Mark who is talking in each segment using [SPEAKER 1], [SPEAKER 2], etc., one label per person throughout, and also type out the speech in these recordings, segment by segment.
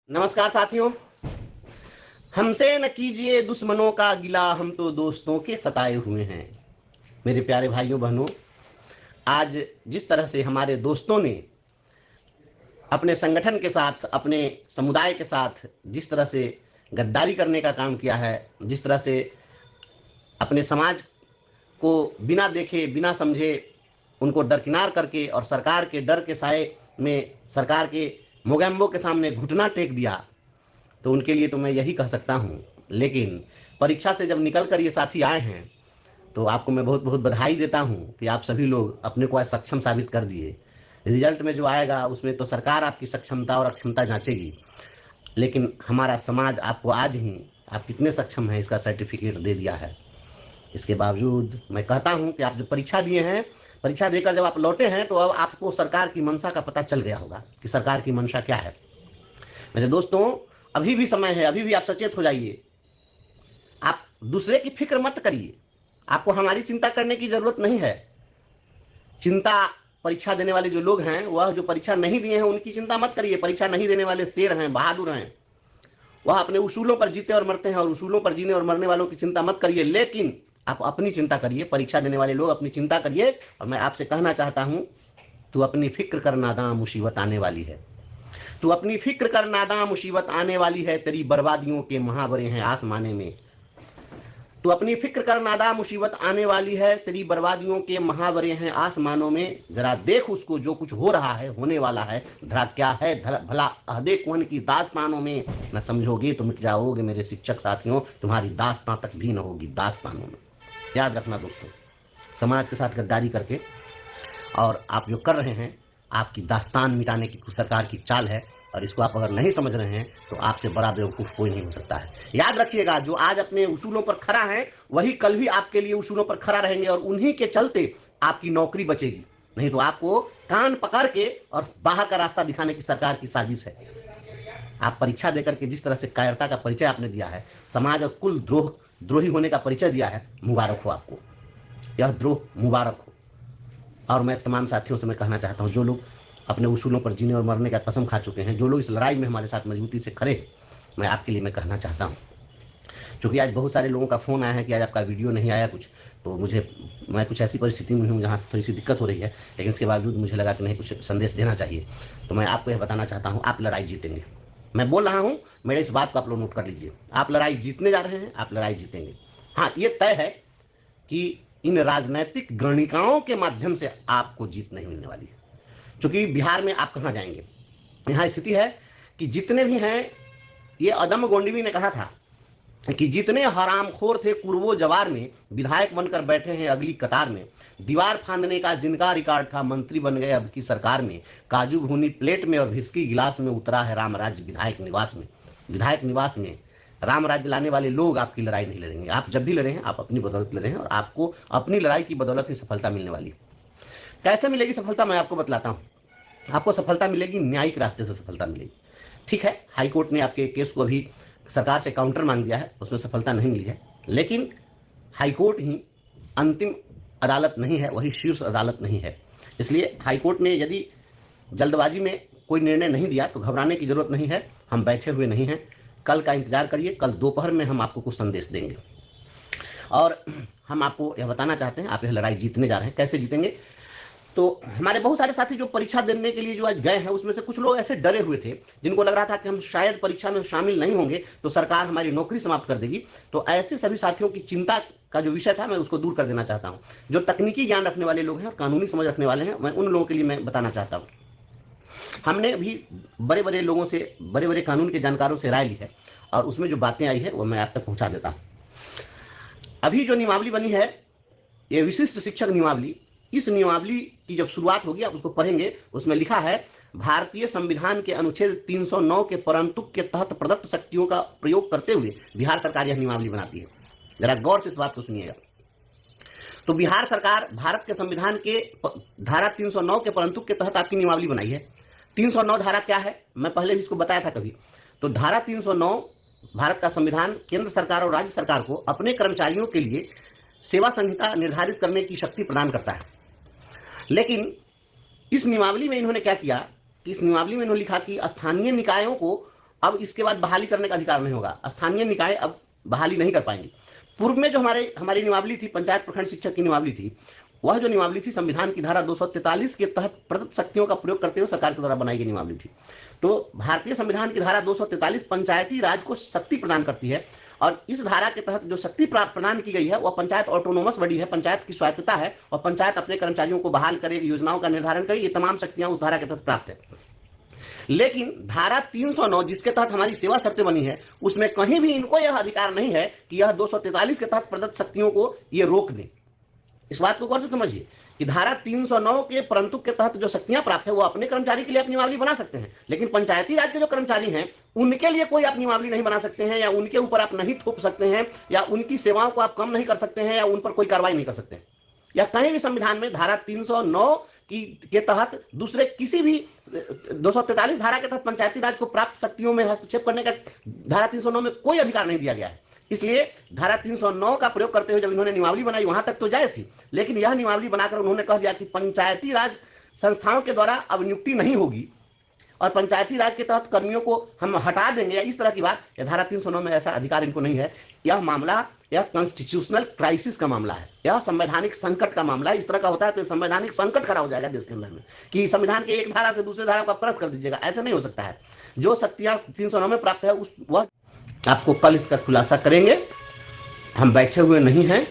[SPEAKER 1] नमस्कार साथियों। हमसे न कीजिए दुश्मनों का गिला, हम तो दोस्तों के सताए हुए हैं। मेरे प्यारे भाइयों बहनों, आज जिस तरह से हमारे दोस्तों ने अपने संगठन के साथ, अपने समुदाय के साथ जिस तरह से गद्दारी करने का काम किया है, जिस तरह से अपने समाज को बिना देखे बिना समझे उनको दरकिनार करके और सरकार के डर के साए में सरकार के मोगैम्बो के सामने घुटना टेक दिया, तो उनके लिए तो मैं यही कह सकता हूँ। लेकिन परीक्षा से जब निकल कर ये साथी आए हैं तो आपको मैं बहुत बहुत बधाई देता हूँ कि आप सभी लोग अपने को आज सक्षम साबित कर दिए। रिजल्ट में जो आएगा उसमें तो सरकार आपकी सक्षमता और अक्षमता जांचेगी, लेकिन हमारा समाज आपको आज ही आप कितने सक्षम हैं इसका सर्टिफिकेट दे दिया है। इसके बावजूद मैं कहता हूं कि आप जो परीक्षा दिए हैं, परीक्षा देकर जब आप लौटे हैं तो अब आपको सरकार की मंशा का पता चल गया होगा कि सरकार की मंशा क्या है। मेरे दोस्तों, अभी भी समय है, अभी भी आप सचेत हो जाइए। आप दूसरे की फिक्र मत करिए, आपको हमारी चिंता करने की जरूरत नहीं है। चिंता परीक्षा देने वाले जो लोग हैं, वह जो परीक्षा नहीं दिए हैं उनकी चिंता मत करिए। परीक्षा नहीं देने वाले शेर हैं, बहादुर हैं, वह अपने उसूलों पर जीते और मरते हैं, और उसूलों पर जीने और मरने वालों की चिंता मत करिए। लेकिन आप अपनी चिंता करिए। परीक्षा देने वाले लोग अपनी चिंता करिए। और मैं आपसे कहना चाहता हूं, तू अपनी फिक्र कर नादां, मुसीबत आने वाली है। तू अपनी फिक्र कर नादां, मुसीबत आने वाली है, तेरी बर्बादियों के महावरे हैं आसमाने में। तू अपनी फिक्र कर नादां, मुसीबत आने वाली है, तेरी बर्बादियों के महावरे हैं आसमानों में। जरा देख उसको, जो कुछ हो रहा है, होने वाला है, धरा क्या है भला अहदे कौन की दास्तानों में। न समझोगे तो मिट जाओगे मेरे शिक्षक साथियों, तुम्हारी दास्तां तक भी न होगी दास्तानों में। याद रखना दोस्तों, समाज के साथ गद्दारी करके और आप जो कर रहे हैं, आपकी दास्तान मिटाने की सरकार की चाल है। और इसको आप अगर नहीं समझ रहे हैं तो आपसे बड़ा बेवकूफ कोई नहीं हो सकता है। याद रखिएगा, जो आज अपने उसूलों पर खड़ा है वही कल भी आपके लिए उसूलों पर खड़ा रहेंगे, और उन्हीं के चलते आपकी नौकरी बचेगी। नहीं तो आपको कान पकड़ के और बाहर का रास्ता दिखाने की सरकार की साजिश है। आप परीक्षा देकर के जिस तरह से कायरता का परिचय आपने दिया है, समाज और कुल द्रोही होने का परिचय दिया है, मुबारक हो आपको, यह द्रोह मुबारक हो। और मैं तमाम साथियों से मैं कहना चाहता हूं, जो लोग अपने उसूलों पर जीने और मरने का कसम खा चुके हैं, जो लोग इस लड़ाई में हमारे साथ मजबूती से खड़े, मैं आपके लिए मैं कहना चाहता हूं। क्योंकि आज बहुत सारे लोगों का फ़ोन आया है कि आज आपका वीडियो नहीं आया कुछ, तो मैं कुछ ऐसी परिस्थिति में हूँ जहाँ थोड़ी सी दिक्कत हो रही है, लेकिन इसके बावजूद मुझे लगा कि नहीं, कुछ संदेश देना चाहिए। तो मैं आपको यह बताना चाहता हूँ, आप लड़ाई जीतेंगे। मैं बोल रहा हूँ, मेरे इस बात को आप लोग नोट कर लीजिए। आप लड़ाई जीतने जा रहे हैं, आप लड़ाई जीतेंगे। हाँ, ये तय है कि इन राजनैतिक गणिकाओं के माध्यम से आपको जीत नहीं मिलने वाली है। क्योंकि बिहार में आप कहाँ जाएंगे, यहाँ स्थिति है कि जितने भी हैं, ये अदम गोंडवी ने कहा था कि जितने हरामखोर थे कुर्बो जवार में, विधायक बनकर बैठे हैं अगली कतार में। दीवार फांदने का जिनका रिकॉर्ड था, मंत्री बन गए अब की सरकार में। काजू भूनी प्लेट में और विस्की गिलास में उतरा है रामराज्य विधायक निवास में। विधायक निवास में रामराज्य लाने वाले लोग आपकी लड़ाई नहीं लड़ेंगे। आप जब भी लड़े हैं, आप अपनी बदौलत लड़े हैं, और आपको अपनी लड़ाई की बदौलत ही सफलता मिलने वाली है। कैसे मिलेगी सफलता, मैं आपको बतलाता हूं। आपको सफलता मिलेगी, न्यायिक रास्ते से सफलता मिलेगी। ठीक है, हाईकोर्ट ने आपके केस को अभी सरकार से काउंटर मांग दिया है, उसमें सफलता नहीं मिली है, लेकिन हाईकोर्ट ही अंतिम अदालत नहीं है, वही शीर्ष अदालत नहीं है। इसलिए हाईकोर्ट ने यदि जल्दबाजी में कोई निर्णय नहीं दिया तो घबराने की जरूरत नहीं है। हम बैठे हुए नहीं हैं, कल का इंतजार करिए। कल दोपहर में हम आपको कुछ संदेश देंगे, और हम आपको यह बताना चाहते हैं, आप यह लड़ाई जीतने जा रहे हैं। कैसे जीतेंगे, तो हमारे बहुत सारे साथी जो परीक्षा देने के लिए जो आज गए हैं, उसमें से कुछ लोग ऐसे डरे हुए थे जिनको लग रहा था कि हम शायद परीक्षा में शामिल नहीं होंगे तो सरकार हमारी नौकरी समाप्त कर देगी। तो ऐसे सभी साथियों की चिंता का जो विषय था, मैं उसको दूर कर देना चाहता हूं। जो तकनीकी ज्ञान रखने वाले लोग हैं और कानूनी समझ रखने वाले हैं, मैं उन लोगों के लिए मैं बताना चाहता हूँ। हमने भी बड़े बड़े लोगों से, बड़े बड़े कानून के जानकारों से राय ली है, और उसमें जो बातें आई है वो मैं आप तक पहुंचा देता हूं। अभी जो नियमावली बनी है, ये विशिष्ट शिक्षक नियमावली, इस नियमावली की जब शुरुआत होगी आप उसको पढ़ेंगे, उसमें लिखा है, भारतीय संविधान के अनुच्छेद 309 के परंतुक के तहत प्रदत्त शक्तियों का प्रयोग करते हुए बिहार सरकार यह नियमावली बनाती है। जरा गौर से इस बात को सुनिएगा। तो बिहार सरकार भारत के संविधान के धारा 309 के परंतुक के तहत आपकी नियमावली बनाई है। 309 धारा क्या है, मैं पहले भी इसको बताया था कभी। तो धारा 309 भारत का संविधान केंद्र सरकार और राज्य सरकार को अपने कर्मचारियों के लिए सेवा संहिता निर्धारित करने की शक्ति प्रदान करता है। लेकिन इस नियमावली में इन्होंने क्या किया कि इस नियमावली में इन्होंने लिखा कि स्थानीय निकायों को अब इसके बाद बहाली करने का अधिकार नहीं होगा। स्थानीय निकाय अब बहाली नहीं कर पाएंगे। पूर्व में जो हमारी नियमावली थी, पंचायत प्रखंड शिक्षक की नियमावली थी, वह जो नियमावली थी संविधान की धारा 243 के तहत प्रदत्त शक्तियों का प्रयोग करते हुए सरकार के द्वारा बनाई गई नियमावली थी। तो भारतीय संविधान की धारा 243 पंचायती राज को शक्ति प्रदान करती है, और इस धारा के तहत जो शक्ति प्रदान की गई है वह पंचायत ऑटोनोमस बॉडी है, पंचायत की स्वायत्तता है, और पंचायत अपने कर्मचारियों को बहाल करे, योजनाओं का निर्धारण करे, ये तमाम शक्तियां उस धारा के तहत प्राप्त है। लेकिन धारा 309 जिसके तहत हमारी सेवा शर्तें बनी है, उसमें कहीं भी इनको यह अधिकार नहीं है कि यह 243 के तहत प्रदत्त शक्तियों को ये रोक दें। इस बात को गौर से समझिए कि धारा 309 के परंतु के तहत जो शक्तियां प्राप्त है वो अपने कर्मचारी के लिए अपनी नियमावली बना सकते हैं, लेकिन पंचायती राज के जो कर्मचारी हैं उनके लिए कोई आप नियमावली नहीं बना सकते हैं, या उनके ऊपर आप नहीं थोप सकते हैं, या उनकी सेवाओं को आप कम नहीं कर सकते हैं, या उन पर कोई कार्रवाई नहीं कर सकते हैं। या कहीं भी संविधान में धारा 309 के तहत दूसरे किसी भी 243 धारा के तहत पंचायती राज को प्राप्त शक्तियों में हस्तक्षेप करने का धारा 309 में कोई अधिकार नहीं दिया गया है। इसलिए धारा 309 का प्रयोग करते हुए जब इन्होंने नियमावली बनाई वहां तक तो जायज थी, लेकिन यह नियमावली बनाकर उन्होंने कह दिया कि पंचायती राज संस्थाओं के द्वारा अब नियुक्ति नहीं होगी और पंचायती राज के तहत कर्मियों को हम हटा देंगे, या इस तरह की बात, यह धारा 309 में ऐसा अधिकार इनको नहीं है। यह मामला यह कॉन्स्टिट्यूशनल क्राइसिस का मामला है, यह संवैधानिक संकट का मामला है। इस तरह का होता है तो संवैधानिक संकट खड़ा हो जाएगा देश के अंदर में, कि संविधान के एक धारा से दूसरे धारा को क्रॉस कर दीजिएगा, ऐसा नहीं हो सकता है। जो शक्तियां 309 में प्राप्त है वह आपको कल इसका खुलासा करेंगे। हम बैठे हुए नहीं हैं,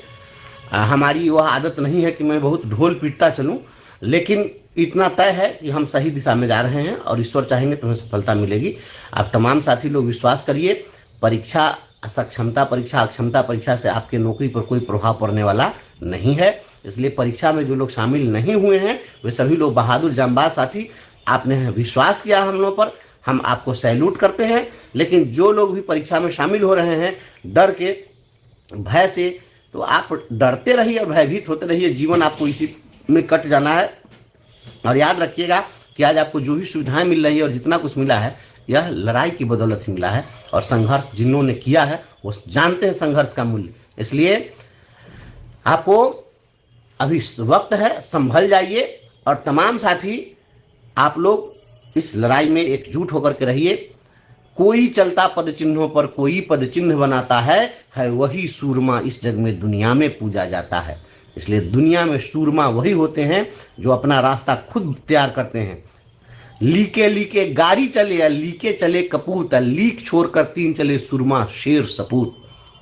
[SPEAKER 1] हमारी वह आदत नहीं है कि मैं बहुत ढोल पीटता चलूं, लेकिन इतना तय है कि हम सही दिशा में जा रहे हैं और ईश्वर चाहेंगे तो हमें सफलता मिलेगी। आप तमाम साथी लोग विश्वास करिए, परीक्षा सक्षमता परीक्षा अक्षमता परीक्षा से आपके नौकरी पर कोई प्रभाव पड़ने वाला नहीं है। इसलिए परीक्षा में जो लोग शामिल नहीं हुए हैं वे सभी लोग बहादुर जांबाज साथी, आपने विश्वास किया हम लोगों पर, हम आपको सैल्यूट करते हैं। लेकिन जो लोग भी परीक्षा में शामिल हो रहे हैं डर के, भय से, तो आप डरते रहिए, भयभीत होते रहिए, जीवन आपको इसी में कट जाना है। और याद रखिएगा कि आज आपको जो भी सुविधाएं मिल रही है और जितना कुछ मिला है यह लड़ाई की बदौलत ही मिला है, और संघर्ष जिन्होंने किया है वो जानते हैं संघर्ष का मूल्य। इसलिए आपको अभी वक्त है, संभल जाइए, और तमाम साथी आप लोग इस लड़ाई में एकजुट होकर के रहिए। कोई चलता पद चिन्हों पर कोई पद चिन्ह बनाता है वही सूरमा इस जग में दुनिया में पूजा जाता है। इसलिए दुनिया में सूरमा वही होते हैं जो अपना रास्ता खुद तैयार करते हैं। लीके लीके गाड़ी चले या लीके चले कपूत, लीक छोड़कर तीन चले सूरमा शेर सपूत।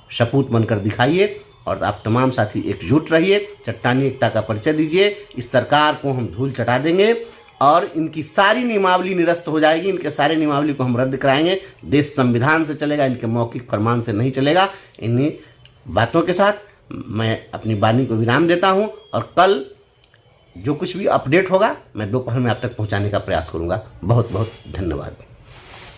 [SPEAKER 1] सपूत बनकर दिखाइए, और आप तमाम साथी एकजुट रहिए, चट्टानी एकता का परिचय दीजिए। इस सरकार को हम धूल चटा देंगे और इनकी सारी नियमावली निरस्त हो जाएगी, इनके सारे नियमावली को हम रद्द कराएंगे। देश संविधान से चलेगा, इनके मौखिक फरमान से नहीं चलेगा। इन्हीं बातों के साथ मैं अपनी वाणी को विराम देता हूं, और कल जो कुछ भी अपडेट होगा मैं दोपहर में आप तक पहुंचाने का प्रयास करूंगा। बहुत बहुत धन्यवाद।